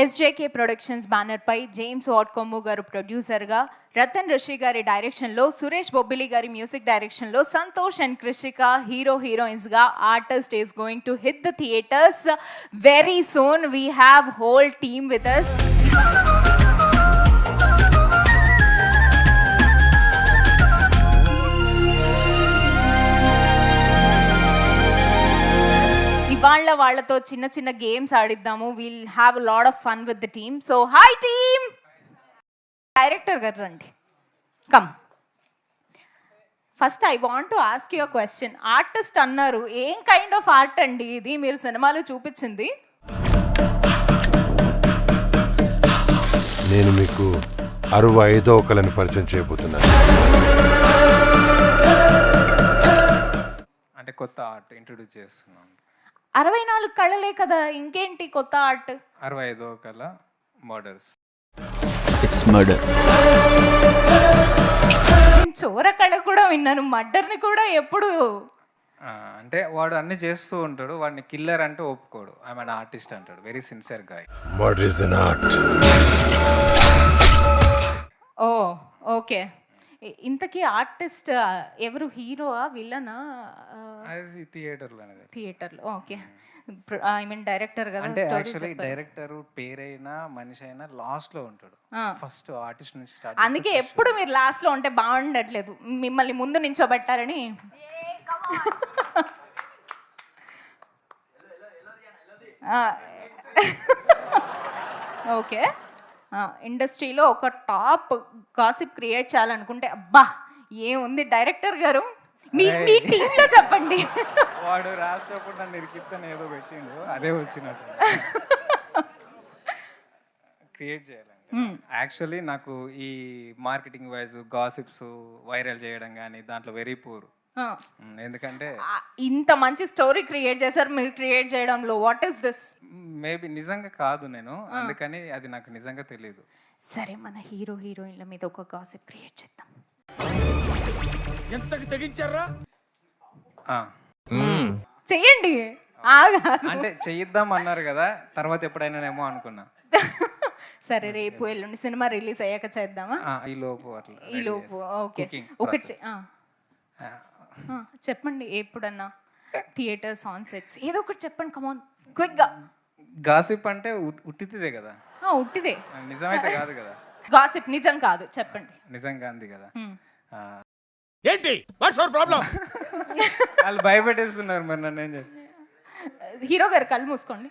ఎస్జేకే productions banner pi James what కొమ్ము గారు ప్రొడ్యూసర్గా, రతన్ ఋషి గారి డైరెక్షన్లో, సురేష్ బొబ్బిలి గారి మ్యూజిక్ డైరెక్షన్లో సంతోష్ అండ్ కృషిక హీరోయిన్స్గా artist is going to hit the theatres very soon. We have whole team with us. ఇవాళ వాళ్ళతో చిన్న చిన్న గేమ్స్ ఆడిద్దాము. Will have a lot of fun with the team. So hi team. Director గారు రండి, come. First I want to ask you a question. Artist అన్నారు, ఏం kind of art అండి ఇది మీరు సినిమాలో చూపించింది? నేను మీకు 65వ కళని పరిచయం చేయబోతున్నాను. అంటే కొత్త ఆర్ట్ ఇంట్రొడ్యూస్ చేస్తున్నాం. 64 కళలే కదా, ఇంకేంటి కొత్త ఆర్ట్? 65వ కళ మర్డర్స్. It's murder. నేను చోర కళ కూడా విన్నాను, మర్డర్ని కూడా ఎప్పుడు? అంటే వాడు అన్ని చేస్తూ ఉంటాడు, వాడిని కిల్లర్ అంటే ఒప్పుకోడు. ఐఎమ్ అన్ ఆర్టిస్ట్ అంటాడు, very sincere guy. Murder is an art. Oh okay. ఇంతకీ ఆర్టిస్ట్ ఎవరు? హీరోవా, విలనా? అది థియేటర్లో అనేది. థియేటర్లో. ఓకే. ఐ మీన్ డైరెక్టర్ కదా. అంటే యాక్చువల్లీ డైరెక్టర్ పేరైనా మనిషి అయినా లాస్ట్ లో ఉంటాడు. ఫస్ట్ ఆర్టిస్ట్ నుంచి స్టార్ట్. అందుకే ఎప్పుడు మీరు లాస్ట్ లో ఉంటే బాగుండట్లేదు, మిమ్మల్ని ముందు నించోబెట్టారని. ఓకే. ఇండస్ట్రీలో ఒక టాప్ గాసిప్ క్రియేట్ చేయాలనుకుంటే, అబ్బా ఏముంది డైరెక్టర్ గారు, మీ టీంలో చెప్పండి. వాడు రాష్ట్రప్పుడు నన్ను ఇరికిత్తని ఏదో పెట్టిండు, అదే వచ్చినట్టు క్రియేట్ చేయాలండి. యాక్చువల్లీ నాకు ఈ మార్కెటింగ్ వైజ్ గాసిప్స్ వైరల్ చేయడం కానీ దాంట్లో వెరీ పూర్. ఎందుకంటే ఇంత మంచి స్టోరీ క్రియేట్ చేశారు మీరు క్రియేట్ చేయడంలో. What is this? మేబీ నిజంగా కాదు నేను, అందుకని అది నాకు నిజంగా తెలియదు. సరే, మన హీరోయిన్ల మీద ఒక గాసిప్ క్రియేట్ చేద్దాం. ఎంతకి తెగించారా? చెయ్యండి. అంటే చెయ్యిద్దాం అన్నారు కదా, తర్వాత ఎప్పుడైనానేమో అనుకున్నా. సరే, రేపు ఎల్లుండి సినిమా రిలీజ్ అయ్యాక చేద్దామా? ఈ లోపు అట్లా. ఈ లోపు ఓకే. ఒకటి చెప్పండి, ఎప్పుడన్నా థియేటర్స్, ఆన్ సెట్స్, ఏదో ఒకటి చెప్పండి. కమాన్ క్విక్ గా. గాసిప్ అంటే ఉట్టిదే కదా, ఉట్టిదే, నిజమైతే కాదు కదా. గాసిప్ నిజం కాదు, చెప్పండి. నిజంగా అంది కదా. ఏంటి వాట్స్ యువర్ ప్రాబ్లం? వాళ్ళు భయపెట్టేస్తున్నారు, మరి నన్ను ఏం చేయాలి? హీరో గారు కళ్ళు మూసుకోండి.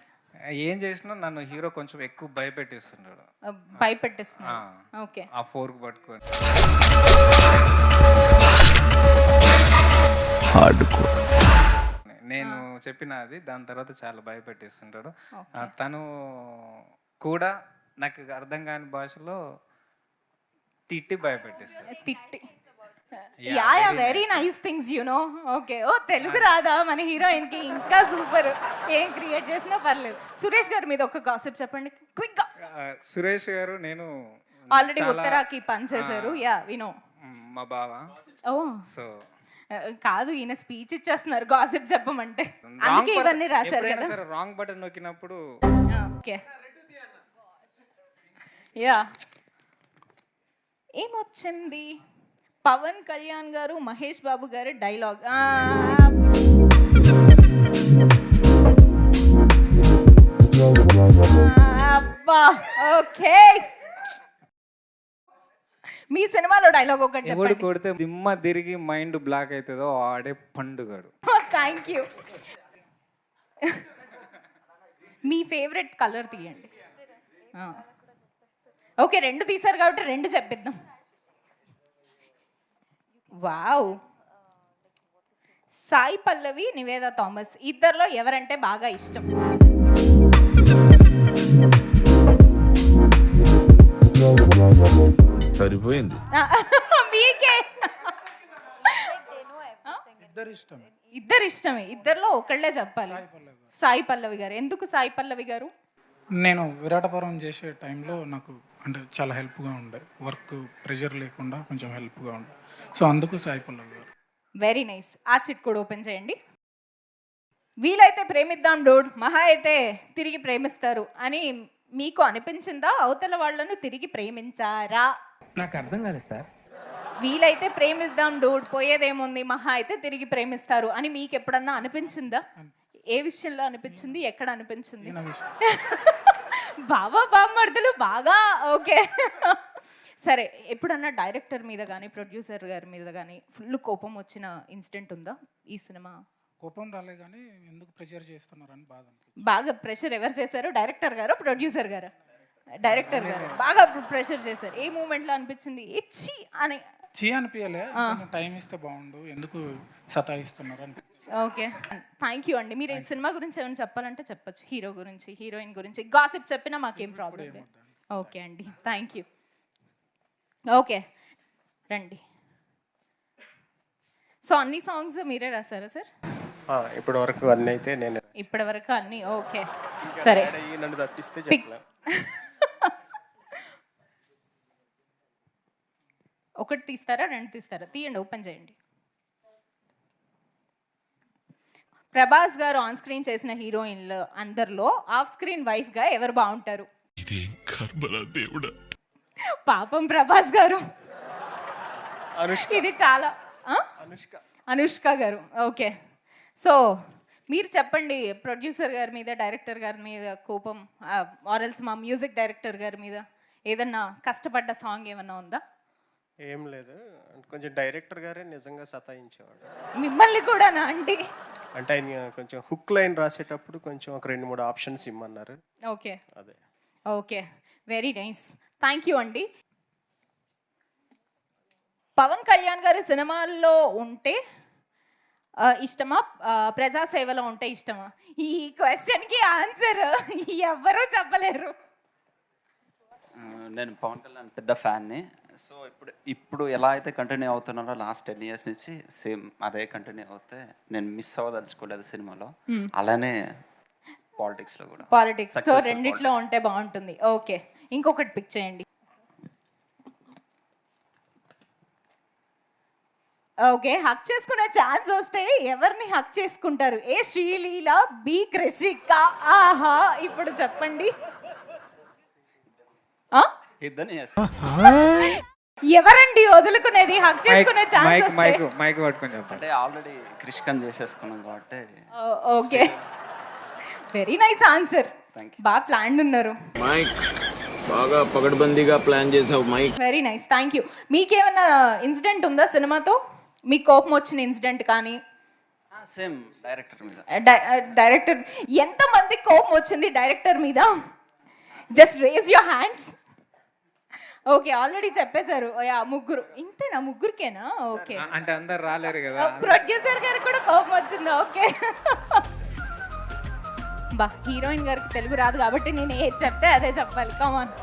ఏం చేసినా నన్ను హీరో కొంచెం ఎక్కువ భయపెట్టిస్తున్నాడు. భయపెట్టిస్తున్నాడు. ఓకే. ఆ ఫోర్క్ పట్టుకొని నేను చెప్పిన అది, దాని తర్వాత చాలా భయపెట్టిస్తుంటాడు. తను కూడా నాకు అర్థం కాని భాషలో తిట్టి భయపెట్టిస్తాడు. తిట్టి. Yeah very nice things you know. Okay. ఓ తెలుగు రాదా మన హీరోయిన్ కి? ఇంకా సూపర్. ఏం క్రియేట్ చేసినా పర్లేదు. సురేష్ గారి మీద ఒక గాసిప్ చెప్పండి క్విక్ గా. సురేష్ గారు నేను ఆల్రెడీ ఉత్తరాకి పని చేశారు. యా వినో, మా బావ. ఓ సో కాదు, ఈయన స్పీచ్ ఇచ్చేస్తున్నారు గాసిప్ చెప్పమంటే, అందుకే ఇవన్నీ రాశారు కదా. సరే, రాంగ్ బటన్ నొక్కినప్పుడు. ఓకే. యా ఏమొచ్చింది? పవన్ కళ్యాణ్ గారు, మహేష్ బాబు గారు డైలాగ్. అబ్బా ఓకే. మీ సినిమాలో డైలాగ్ ఒకటి ఎవడు చెప్పండి. కొడితే దిమ్మ తిరిగి మైండ్ బ్లాక్ అవుతుందో ఆడే పండుగాడు. Thank you. మీ ఫేవరెట్ కలర్ తీయండి. ఓకే, 2 తీశారు కాబట్టి 2 చెప్పిద్దాం. వావ్. సాయి పల్లవి, నివేదా థామస్, ఇద్దరిలో ఎవరంటే బాగా ఇష్టం? సరిపోయింది. మీకే. ఇద్దరు ఇష్టమే. ఇద్దరిలో ఒకళ్ళే చెప్పాలి. సాయి పల్లవి గారు. ఎందుకు సాయి పల్లవి గారు? నేను విరాటపురం చేసే టైంలో నాకు అంటే చాలా హెల్ప్గా ఉండే, వర్క్ ప్రెషర్ లేకుండా కొంచెం హెల్ప్గా ఉండే, సో అందుకు సాయి పల్లవి గారు. Very nice. ఆ చిట్ కూడా ఓపెన్ చేయండి. వీలైతే ప్రేమిద్దాం డూడ్, మహా అయితే తిరిగి ప్రేమిస్తారు అని మీకు అనిపించిందా? అవతల వాళ్ళను తిరిగి ప్రేమించారా? నాకు అర్థం కాలేదు సార్. వీలైతే ప్రేమిద్దాం డూడ్, పోయేదేముంది, మహా అయితే తిరిగి ప్రేమిస్తారు అని మీకు ఎప్పుడన్నా అనిపించిందా? ఏ విషయంలో అనిపించింది, ఎక్కడ అనిపించింది? బాబా బామ్మర్దులు బాగా ఓకే. సరే, ఎప్పుడన్నా డైరెక్టర్ మీద కానీ ప్రొడ్యూసర్ గారి మీద కానీ ఫుల్ కోపం వచ్చిన ఇన్సిడెంట్ ఉందా ఈ సినిమా? కోపం రాలే కానీ ఎందుకు ప్రెజర్ చేస్తున్నారని బాధ అనిపించింది. బాగా ప్రెషర్ ఎవరు చేశారు? డైరెక్టర్ గారు, ప్రొడ్యూసర్ గారు? డైరెక్టర్ గారు బాగా ప్రెషర్ చేశారు. ఏ మూమెంట్లో అనిపించింది ఇచ్చి అని? అనిపించలే, టైం ఇస్తే బాగుండు, ఎందుకు సతాయిస్తున్నారు అని. ఓకే, థ్యాంక్ యూ అండి. మీరు ఈ సినిమా గురించి ఏమైనా చెప్పాలంటే చెప్పొచ్చు. హీరో గురించి, హీరోయిన్ గురించి గాసిప్ చెప్పినా మాకేం ప్రాబ్లం లేదు. ఓకే అండి, థ్యాంక్ యూ. ఓకే రండి. సో అన్ని సాంగ్స్ మీరే రాశారా సార్? ఇప్పటి వరకు అన్నీ అయితే నేను ఇప్పటి వరకు అన్ని ఓకే. సరే, నన్ను తప్పిస్తే చెప్పలే. ఒకటి తీస్తారా, రెండు తీస్తారా? తీయండి, ఓపెన్ చేయండి. ప్రభాస్ గారు ఆన్ స్క్రీన్ చేసిన హీరోయిన్లు అందరిలో ఆఫ్ స్క్రీన్ వైఫ్ గా ఎవరు బాగుంటారు? పాపం ప్రభాస్ గారు. ఇది చాలా అనుష్క గారు. ఓకే, సో మీరు చెప్పండి, ప్రొడ్యూసర్ గారి మీద, డైరెక్టర్ గారి మీద కోపం, ఆర్ఎల్స్ మా మ్యూజిక్ డైరెక్టర్ గారి మీద ఏదన్నా కష్టపడ్డ సాంగ్ ఏమన్నా ఉందా? ఏం లేదు, కొంచెం డైరెక్టర్ గారే నిజంగా సతాయించేవాడు. మిమ్మల్ని కూడానా అండి? అంటే ఆయన కొంచెం హుక్ లైన్ రాసేటప్పుడు కొంచెం ఒక 2-3 ఆప్షన్స్ ఇమ్మన్నారు. ఓకే అదే. Okay, very nice, thank you అండి. పవన్ కళ్యాణ్ గారి సినిమాల్లో ఉంటే ఇష్టమా, ప్రజాసేవలో ఉంటే ఇష్టమా? ఈ క్వశ్చన్కి ఆన్సర్ ఎవ్వరూ చెప్పలేరు. నేను పవన్ కళ్యాణ్ పెద్ద ఫ్యాన్ని. సో ఇప్పుడు ఎలా అయితే కంటిన్యూ అవుతున్నారో లాస్ట్ 10 years నుంచి సేమ్ అదే కంటిన్యూ అవుతే నేను మిస్ అవ్వదలుచుకోలేదు సినిమాలో. అలానే పాలిటిక్స్లో కూడా. పాలిటిక్స్, సో రెండిట్లో ఉంటే బాగుంటుంది. ఓకే, ఇంకొకటి పిక్ చేయండి. ఓకే, హక్ చేసుకునే ఛాన్స్ వస్తే ఎవరిని హక్ చేసుకుంటారు? ఏ శ్రీలీల, బి కృషిక? ఆహా, ఇప్పుడు చెప్పండి. ఇద్దరిని ఎవరండి వదులుకునేది హక్ చేసుకునే ఛాన్స్ వస్తే? మైక్ పట్టుకొని చెప్పండి. అంటే ఆల్రెడీ క్రిష్కన్ చేసేసుకున్నాం కాబట్టి. Okay, very nice answer. బాగా ప్లాన్ ఉన్నారు. మైక్ బాగా పగడ్బందీగా ప్లాన్ చేసావు mike. Very nice, thank you. మీకేమైనా ఇన్సిడెంట్ ఉందా సినిమాతో? మీకు కోపం వచ్చిన ఇన్సిడెంట్ కానీ? సేమ్ డైరెక్టర్ మీద. డైరెక్టర్ ఎంతమంది కోపం వచ్చింది డైరెక్టర్ మీద? Just raise your hands. Okay, already చెప్పేశారు. ముగ్గురు, ఇంతేనా? ముగ్గురికేనా? ఓకే, అంటే అందరు రాలేరు కదా. ప్రొడ్యూసర్ గారికి కూడా కోపం వచ్చిందా? ఓకే. బా, హీరోయిన్ గారికి తెలుగు రాదు కాబట్టి నేను ఏది చెప్తే అదే చెప్పాలి. Come on.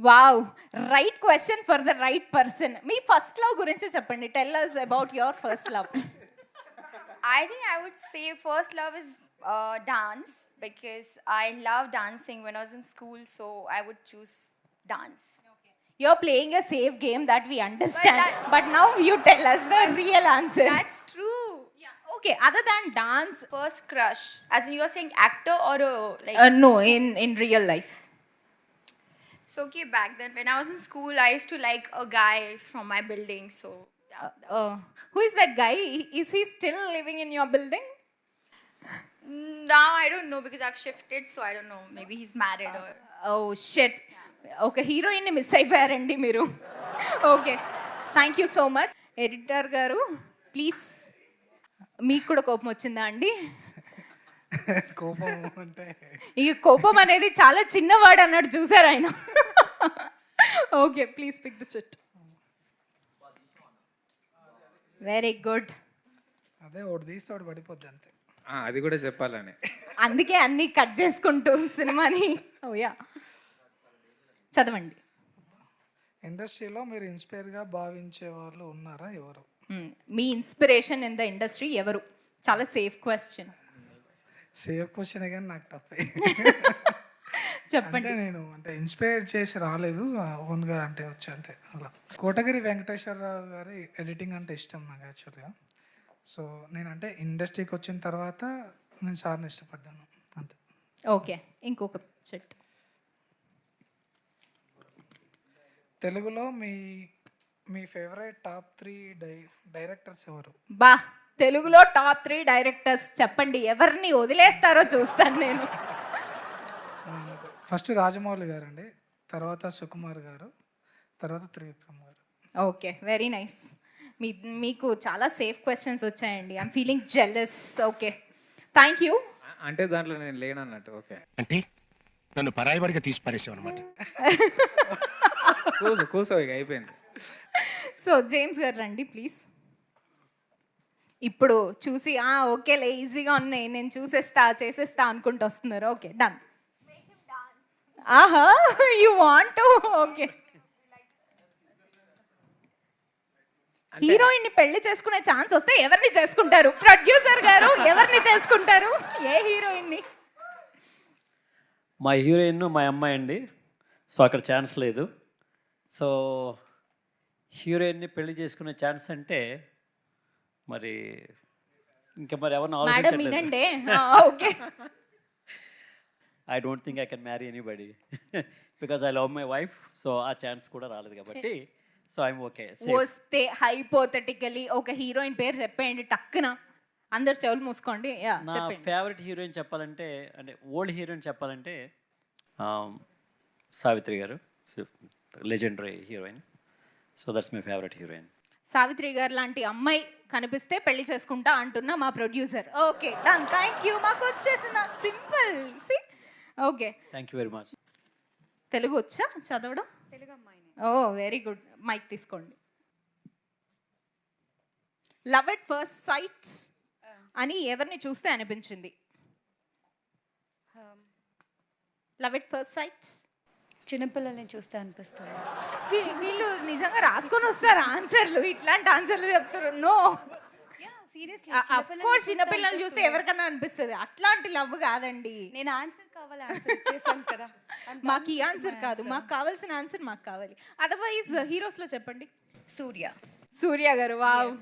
Wow, right question for the right person. మీ ఫస్ట్ లవ్ గురించి చెప్పండి. Tell us about your first love. I think I would say first love is dance, because I love dancing when I was in school, so I would choose dance. You're playing a safe game that we understand, but now you tell us the real answer. That's true. Yeah. Okay, other than dance, First crush, as in you're saying actor or like? no, in real life. So okay, back then when I was in school, I used to like a guy from my building. So Who is that guy? Is he still living in your building? now I don't know, because I've shifted, so I don't know. Maybe he's married or. Oh shit. Okay, heroine ని miss అయిపోయారండి మీరు. Okay, thank you so much. Editor గారు please, మీకు కూడా కోపం వచ్చిందా అండి? కోపం అంటే ఈ కోపం అనేది చాలా చిన్నవాడు అన్నాడు, చూసారు ఆయన. Okay, please pick the chit. Very good. అదే ఒకటి తీస్తే ఒకటి పడిపోద్ది అంతే. అది కూడా చెప్పాలని. అందుకే అన్ని కట్ చేసుకుంటూ సినిమాని. ఓయా, చదవండి. ఇండస్ట్రీలో మీరు ఇన్స్పైర్గా భావించే వాళ్ళు ఉన్నారా? ఎవరు మీ ఇన్స్పిరేషన్ ఇన్ ద ఇండస్ట్రీ ఎవరు? చాలా సేఫ్ క్వశ్చన్. సేఫ్ క్వశ్చన్ కానీ నాకు టఫ్. చెప్పండి. అంటే నేను అంటే ఇన్స్పైర్ చేసి రాలేదు, ఓన్గా అంటే వచ్చా అంటే అలా. కోటగిరి వెంకటేశ్వరరావు గారి ఎడిటింగ్ అంటే ఇష్టం నాకు యాక్చువల్గా. సో నేను అంటే ఇండస్ట్రీకి వచ్చిన తర్వాత నేను సార్ని ఇష్టపడ్డాను అంతే. ఓకే, ఇంకొక చెట్టు. తెలుగులో మీ మీ ఫేవరెట్ టాప్ 3 డైరెక్టర్స్ ఎవరు? బా, తెలుగులో టాప్ 3 డైరెక్టర్స్ చెప్పండి, ఎవరిని వదిలేస్తారో చూస్తాను నేను. ఫస్ట్ రాజమౌళి గారు అండి, తర్వాత సుకుమార్ గారు, తర్వాత త్రివిక్రమ్ గారు. Okay, very nice. మీకు చాలా సేఫ్ క్వశ్చన్స్ వచ్చాయండి. I'm feeling jealous. Okay, thank you. అంటే దాంట్లో నేను లేనన్నట్టు. ఓకే, అంటే నన్ను పరాయివాడిగా తీసి పారేసావు అనమాట. కూసో ఇక అయిపోయింది. సో జేమ్స్ గారు రండి ప్లీజ్. ఇప్పుడు చూసి ఓకేలే ఈజీగా ఉన్నాయి, నేను చేసేస్తా అనుకుంటూ వస్తున్నారు. Okay, done. ఆహా, you want to. Okay, heroine ని పెళ్లి చేసుకునే ఛాన్స్ వస్తే ఎవరిని చేసుకుంటారు? ప్రొడ్యూసర్ గారు ఎవరిని చేసుకుంటారు? ఏ హీరోయిన్ ని? మా హీరోయిన్ మా అమ్మాయి అండి, సో అక్కడ ఛాన్స్ లేదు. సో హీరోయిన్ని పెళ్లి చేసుకునే ఛాన్స్ అంటే మరి ఇంకా మరి ఎవరిని మేడం ఆలోచించట్లేదు. వినండి. Okay, I don't think I can marry anybody because I love my wife. So ఆ ఛాన్స్ కూడా రాలేదు కాబట్టి సో ఐఎమ్ ఓకే. వస్తే హైపోథెటికలీ ఒక హీరోయిన్ పేరు చెప్పేయండి టక్కున, అందరు చెవులు మూసుకోండి. నా చెప్పండి. ఫేవరెట్ హీరోయిన్ చెప్పాలంటే అంటే ఓల్డ్ హీరోయిన్ చెప్పాలంటే Savitri garu, legendary heroine. So that's my favourite heroine. Savitri garu లాంటి అమ్మాయి కనిపిస్తే పెళ్లి చేసుకుంటా అంటున్నా మా producer. Okay, done. Thank you. మాకు వచ్చేసిన simple. See, okay, thank you very much. Telugu వచ్చా చదవడం? Oh very good. మైక్ తీసుకోండి. లవ్ ఎట్ ఫస్ట్ సైట్ అని ఎవరిని చూస్తే అనిపించింది? లవ్ ఎట్ ఫస్ట్ సైట్ చిన్నపిల్లల్ని చూస్తే అనిపిస్తుంది. వీళ్ళు నిజంగా రాసుకొని వస్తారు ఆన్సర్లు, ఇట్లాంటి ఆన్సర్లు చెప్తారు. నో, సీరియస్లీ అఫ్ కోర్స్ చిన్నపిల్లల్ని చూస్తే ఎవరికన్నా అనిపిస్తుంది, అట్లాంటి లవ్ కాదండి. నేను ఆన్సర్ కావాలి, ఆన్సర్ ఇచ్చేసాను కదా. మాకు ఈ ఆన్సర్ కాదు, మాకు కావాల్సిన ఆన్సర్ మాకు కావాలి. అదర్వైజ్ హీరోస్ లో చెప్పండి. సూర్య గారు. వావ్.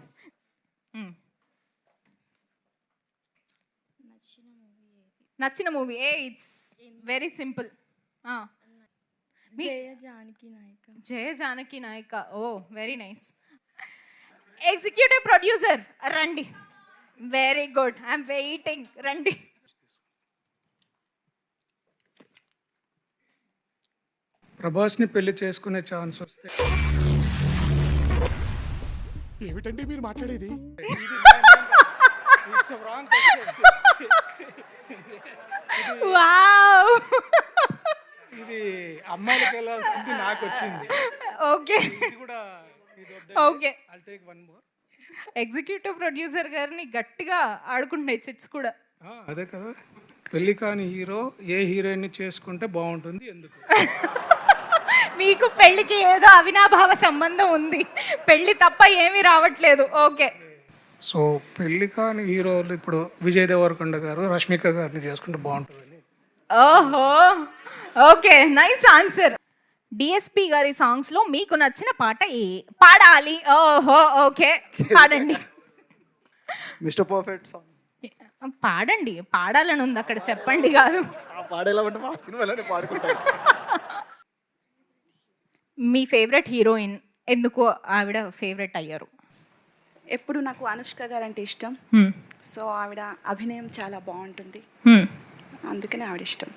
నచ్చిన movie it's very simple. Jaya Janaki Nayaka. Oh very nice. Executive producer రండి. Very good, I'm waiting. రండి. ప్రభాస్ని పెళ్లి చేసుకునే ఛాన్స్ వస్తే ఏమిటండి మీరు మాట్లాడేది? వావ్. ఇది అమ్మాయిలకి వెళ్ళాల్సింది నాకు వచ్చింది. ఓకే, ఇది కూడా okay. I'll take one more. Executive producer గారిని గట్టిగా ఆడుకుంటున్నాయి చిట్స్ కూడా. అదే కదా, పెళ్లి కాని హీరో ఏ హీరోయిన్ చేసుకుంటే బాగుంటుంది, ఎందుకు? మీకు పెళ్లికి ఏదో అవినాభావ సంబంధం ఉంది, పెళ్లి తప్ప ఏమీ రావట్లేదు. ఓకే, సో పెళ్లి కాని హీరోలు ఇప్పుడు విజయ్ దేవరకొండ గారు, రష్మిక గారిని చేసుకుంటే బాగుంటుందని. ఓహో, ఓకే, నైస్ ఆన్సర్. డిఎస్పి గారి సాంగ్స్ లో మీకు నచ్చిన పాట పాడాలి? ఓహో, ఓకే, పాడండి. మిస్టర్ పర్ఫెక్ట్ సాంగ్ పాడండి, పాడాలని ఉంది అక్కడ, చెప్పండి కాదు. పాడేలా ఉంటే మా సినిమాలోనే పాడుకుంటాను. మీ ఫేవరెట్ హీరోయిన్, ఎందుకు ఆవిడ ఫేవరెట్ అయ్యారు? ఎప్పుడు నాకు అనుష్క గారు అంటే ఇష్టం. సో ఆవిడ అభినయం చాలా బాగుంటుంది, అందుకనే ఆవిడ ఇష్టం.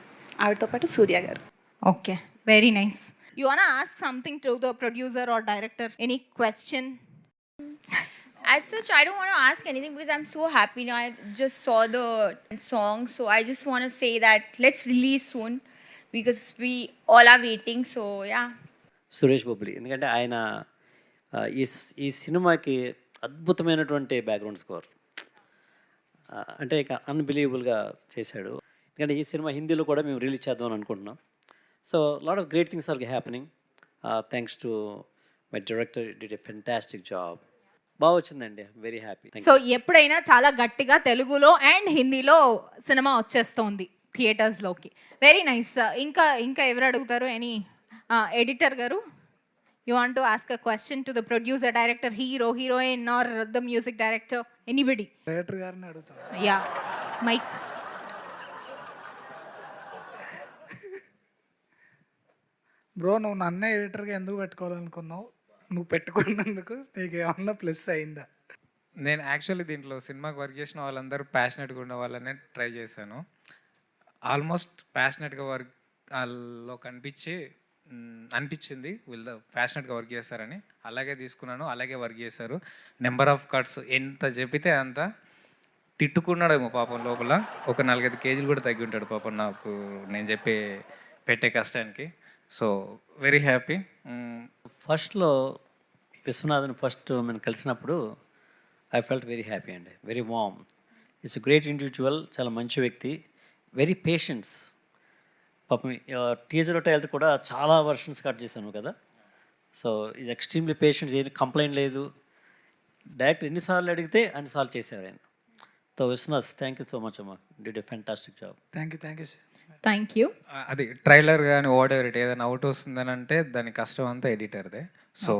ఆవిడతో పాటు Surya garu. Okay, very nice. You want ask something to the producer or director? Any question? As such, I don't want to ask anything because I'm so happy now. I just saw the song, so I just want to say that let's release soon because we all are waiting. So yeah. Suresh Bobbili, ఎందుకంటే ఆయన ఈ సినిమాకి అద్భుతమైనటువంటి background score, అంటే ఇక అన్బిలీవబుల్గా చేశాడు. ఎందుకంటే ఈ సినిమా హిందీలో కూడా మేము రిలీజ్ చేద్దాం అని అనుకుంటున్నాం. So lot of great things are happening thanks to my director. Did a fantastic job. బాగా వచ్చిందండి, వెరీ హ్యాపీ. సో ఎప్పుడైనా చాలా గట్టిగా తెలుగులో అండ్ హిందీలో సినిమా వచ్చేస్తోంది, థియేటర్స్లోకి. Very nice. ఇంకా ఇంకా ఎవరు అడుగుతారు? ఎనీ ఎడిటర్ గారు, you want to ask a question to the producer, director, hero, heroine or the music director, anybody? Director గారిని అడుగుతాను. Yeah, mic. బ్రో, నువ్వు నన్నే ఎడిటర్గా ఎందుకు పెట్టుకోవాలనుకున్నావు? నువ్వు పెట్టుకున్నందుకు నీకు ఏమన్నా ప్లస్ అయిందా? నేను యాక్చువల్లీ దీంట్లో సినిమాకి వర్క్ చేసిన వాళ్ళందరూ ప్యాషనెట్గా ఉన్న వాళ్ళనే ట్రై చేశాను. ఆల్మోస్ట్ ప్యాషనెట్గా వర్క్ వాళ్ళలో అనిపించింది వీళ్ళు ప్యాషనెట్గా వర్క్ చేస్తారని. అలాగే తీసుకున్నాను, అలాగే వర్క్ చేశారు. నెంబర్ ఆఫ్ కట్స్ ఎంత చెప్పితే అంత. తిట్టుకున్నాడేమో పాపం లోపల, ఒక 4-5 కేజీలు కూడా తగ్గి ఉంటాడు పాపం నాకు నేను పెట్టే కష్టానికి. So very happy. ఫస్ట్లో విశ్వనాథన్ ఫస్ట్ మేము కలిసినప్పుడు ఐ ఫెల్ట్ వెరీ హ్యాపీ అండి, very warm. It's great individual, చాలా మంచి వ్యక్తి, వెరీ పేషెన్స్. పాపం టీజర్ ట్రైలర్ కూడా చాలా వర్షన్స్ కట్ చేశాను కదా. సో ఈజ్ ఎక్స్ట్రీమ్లీ పేషెంట్, ఏది కంప్లైంట్ లేదు. డైరెక్టర్ ఎన్నిసార్లు అడిగితే అన్నిసార్లు చేశారు ఆయన. So Viswanath, thank you so much అమ్మా, did a fantastic job. Thank you, thank you. Thank you. అది ట్రైలర్ కానీ వాటెవర్ ఇట్ ఏదైనా అవుట్ వస్తుందని అంటే దాని కష్టం అంతా ఎడిటర్దే. సో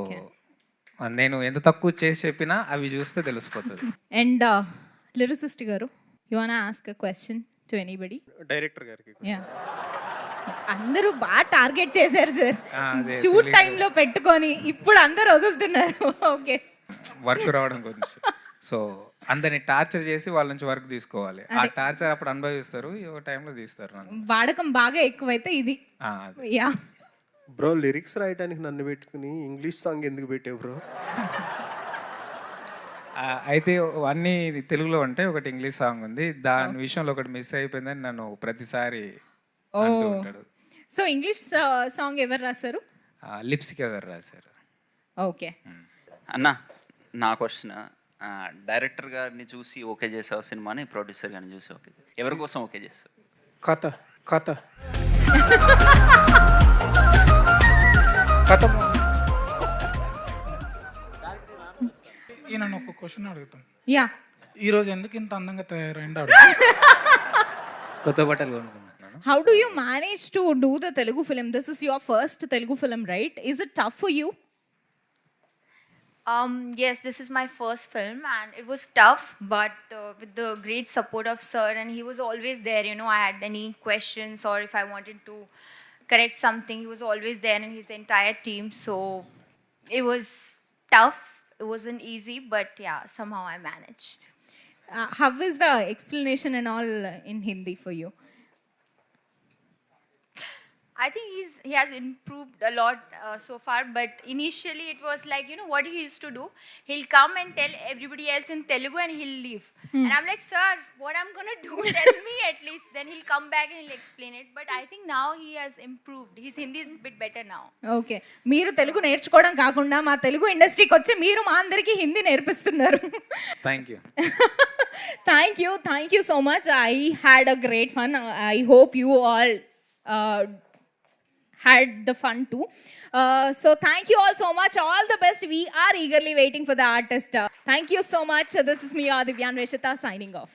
నేను ఎంత తక్కువ చేసి చెప్పినా అవి చూస్తే తెలిసిపోతుంది. అండ్ లిరిసిస్ట్ గారు, you want ask a question to anybody? Director గారికి యా, అందరూ బాగా టార్గెట్ చేశారు సార్ షూట్ టైంలో పెట్టుకొని, ఇప్పుడు అందరూ వదులుతున్నారు. ఓకే, వర్క్ రావడం గురించి. సో అందరిని టార్చర్ చేసి వాళ్ళ నుంచి వర్క్ తీసుకోవాలి. ఆ టార్చర్ అప్పుడు అనుభవిస్తారు, ఈ టైంలో తీస్తారు నన్ను. వాడకం బాగా ఎక్కువైతే ఇది. యా బ్రో, లిరిక్స్ రాయడానికి నన్ను పెట్టుకుని ఇంగ్లీష్ సాంగ్ ఎందుకు పెట్టావు బ్రో? అయితే అన్నీ తెలుగులో ఉంటే ఒకటి ఇంగ్లీష్ సాంగ్ ఉంది, దాని విషయంలో ఒకటి మిస్ అయిపోయిందని నన్ను ప్రతిసారి అంటూ ఉంటాడు. సో ఇంగ్లీష్ సాంగ్ ఎవరు రాశారు? లిప్సికా గారు రాశారు. ఓకే అన్న, నా క్వశ్చన్, డైరెక్టర్ గారిని చూసి ఓకే చేసావు సినిమాని, ప్రొడ్యూసర్ గారిని చూసి ఓకే, ఎవరి కోసం ఓకే చేస్తావు? కథ ఈయన ఒక క్వశ్చన్ అడుగుతాను. యా, ఈరోజు ఎందుకు ఇంత అందంగా తయారైంది? కొత్త బట్టలు కొనుక్కున్నాను. How do you manage to do the Telugu film? This is your first Telugu film, right? Is it tough for you? Yes, this is my first film and it was tough, but with the great support of sir, and he was always there, you know, I had any questions or if I wanted to correct something, he was always there, and his entire team. So it was tough, it wasn't easy, but yeah, somehow I managed. How is the explanation and all in Hindi for you? I think he has improved a lot so far, but initially it was like, you know, what he used to do, he'll come and tell everybody else in Telugu and he'll leave. And I'm like, sir, what I'm gonna do? Tell me at least. Then he'll come back and he'll explain it. But I think now he has improved. His Hindi is a bit better now. Okay, మీరు తెలుగు నేర్చుకోవడం కాకుండా మా తెలుగు ఇండస్ట్రీకి వచ్చి మీరు మా అందరికీ హిందీ నేర్పిస్తున్నారు. Thank you. Thank you so much. I had a great fun. I hope you all had the fun too. So thank you all so much. All the best. We are eagerly waiting for the artist. Thank you so much. This is me, Divyan Reshita, signing off.